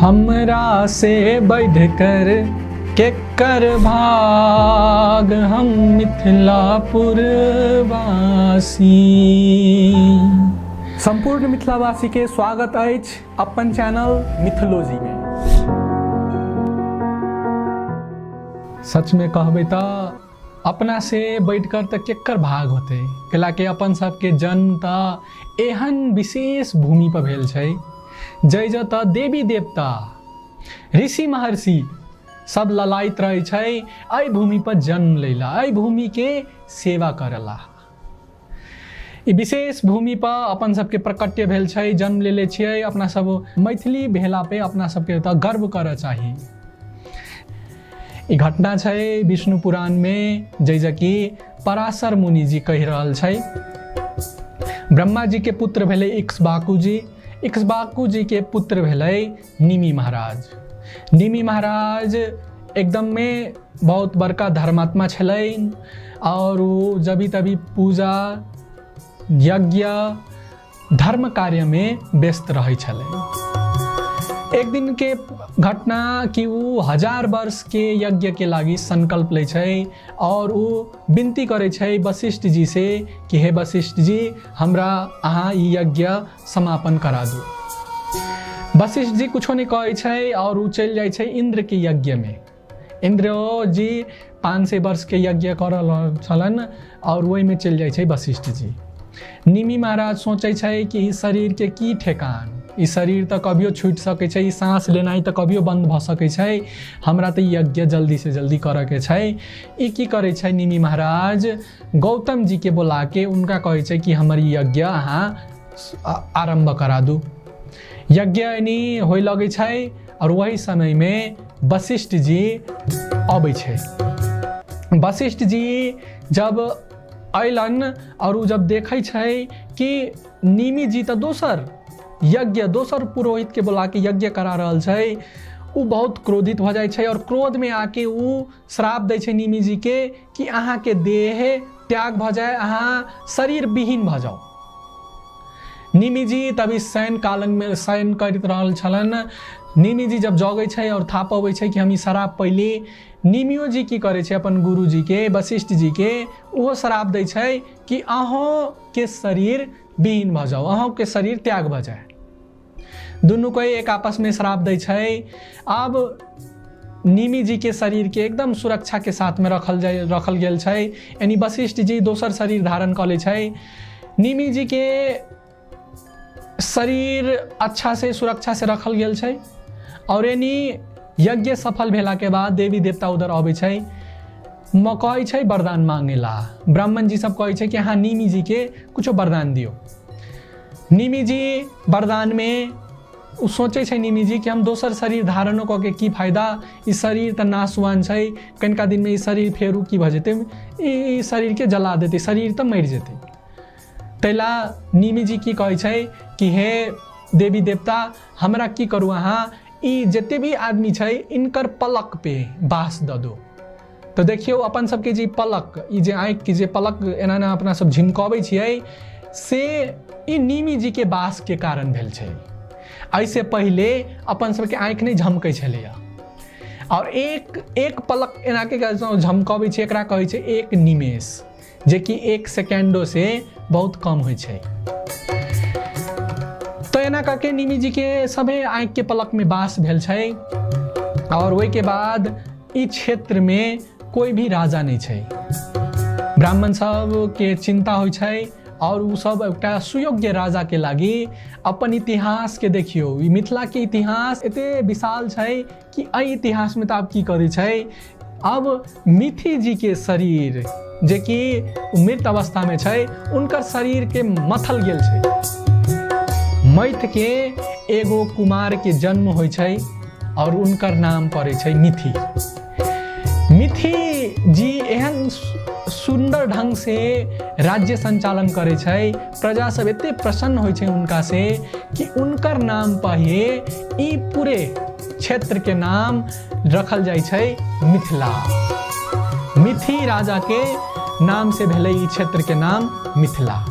हमरा से बढ़ कर केकर भाग हम मिथिलापुर वासी। संपूर्ण मिथिलावासी के स्वागत अछि अपन चैनल मिथिलॉजी में। सच में कहबै त अपना से बैठकर त केकर भाग होते, कैलाकि अपन सबके जन्म त एहन विशेष भूमि पर भेल छै जै त देवी देवता ऋषि महर्षि सब ललायत रहे छै एहि भूमि पर जन्म लेला, एहि भूमि के सेवा करला। ई विशेष भूमि पर अपन सबके प्रकट्य भेल छै, जन्म लेले छियै। अपना सब मैथिली भेला पे अपना सबके त गर्व करऽ चाही। ई घटना छै विष्णु पुराण में, जैसे कि पराशर मुनि जी कहि रहल छै। ब्रह्मा जी के पुत्र भेले इक्ष्वाकु जी, इक्ष्वाकु जी के पुत्र भेले निमि महाराज। निमि महाराज एकदम में बहुत बड़का धर्मात्मा छलैन और जबी तभी पूजा यज्ञ धर्म कार्य में व्यस्त रहे छलै। एक दिन के घटना कि वो 1000 वर्ष के यज्ञ के लागी संकल्प ले छै और वो विनती करे छै वशिष्ठ जी से कि हे वशिष्ठ जी, हमरा अहाँ ई यज्ञ समापन करा दू। वशिष्ठ जी कुछो नहीं कहे छै और वो चल जाए छै इंद्र के यज्ञ में। इंद्र जी 500 वर्ष के यज्ञ करल छलन और वही में चल जाए छै वशिष्ठ जी। निमि महाराज सोचे छै कि इस शरीर के की ठेकान, ई शरीर तो कभियो छूट सके छै, सांस लेनाई तो कभियो बंद भ सके छै, हमरा तो यज्ञ जल्दी से जल्दी करे के छै। ई की करे छै निमि महाराज, गौतम जी के बुला के उनका कहे छै कि हमर यज्ञ अहाँ आरंभ करा दू। यज्ञ यानी होय लगे छै और वही समय में वशिष्ठ जी अबै छै। वशिष्ठ जी जब अयलन और उ जब देखे छै कि निमि जी तो दोसर पुरोहित के बुला के यज्ञ करा रहल छै, उ बहुत क्रोधित भ जाए छै और क्रोध में आके उ श्राप दै छै निमि जी के कि अहाँ के देह त्याग भ जाए, अहाँ शरीर विहीन भ जाओ। निमि जी तभी शयन कालन में शयन करैत रहल छलन। निमि जी जब जगै छै और था पबै छै कि हम ई श्राप पहले, निमियो जी की करे छै अपन गुरु जी के वशिष्ठ जी के वो श्राप दै छै कि अहों के शरीर विहीन भ जाओ, अहों के शरीर त्याग भ जाए। दुनू को एक आपस में श्राप दै छै। अब निमि जी के शरीर के एकदम सुरक्षा के साथ में रखल गेल छै, यानी वशिष्ठ जी दोसर शरीर धारण कर ले छै। निमि जी के शरीर अच्छा से सुरक्षा से रखल गेल छै और यानी यज्ञ सफल भेला के बाद देवी देवता उधर अबै छै, कहै छै वरदान मांगेला। ब्राह्मण जी सब कहै छै कि हाँ निमि जी के कुछ वरदान दियो। निमि जी वरदान में उ सोचे छै निमि जी कि हम दोसर शरीर धारण क के की फायदा, ई शरीर त नाशवान छै, कनिका दिन में ई शरीर फेरू की भ जेतै, ई शरीर के जला देते, शरीर त मरि जेतै। तैला निमि जी की कहै छै कि हे देवी देवता, हमरा की करू, अहाँ ई जते भी आदमी छै इनकर पलक पे बास द दो। तो देखियो अपन सबके जे पलक, ई जे आँखि के जे पलक एना ना अपना सब झिमकबै छियै से ई निमि जी के बास के कारण भेल छै। ऐसे पहले अपन सबके आँखि नहीं झमकै छलैया और एक पलक एना के झमकबै छै, एकरा कहै छै एक निमेष, जे कि 1 सेकेंडो से बहुत कम होइ छै। तो एना करके निमि जी के सभे आँखि के पलक में बास भेल छै और वही के बाद ई क्षेत्र में कोई भी राजा नहीं छै। ब्राह्मण सब के चिंता होइ छै और उ सब एकटा सुयोग्य राजा के लागी अपन इतिहास के देखियो। ई मिथिला के इतिहास एते विशाल छै कि एहि इतिहास में तो आप की करे छै, अब मिथि जी के शरीर जे कि मृत अवस्था में छै, उनकर शरीर के मथल गेल छै। मैथ के एगो कुमार के जन्म होइ छै और उनकर नाम पड़े छै मिथि। मिथि जी एहन सुंदर ढंग से राज्य संचालन करे छै, प्रजा सब एते प्रसन्न होइ छै उनका से कि उनकर नाम पर ही ई पूरे क्षेत्र के नाम रखल जाय छै मिथिला। मिथि राजा के नाम से भेलै ई क्षेत्र के नाम मिथिला।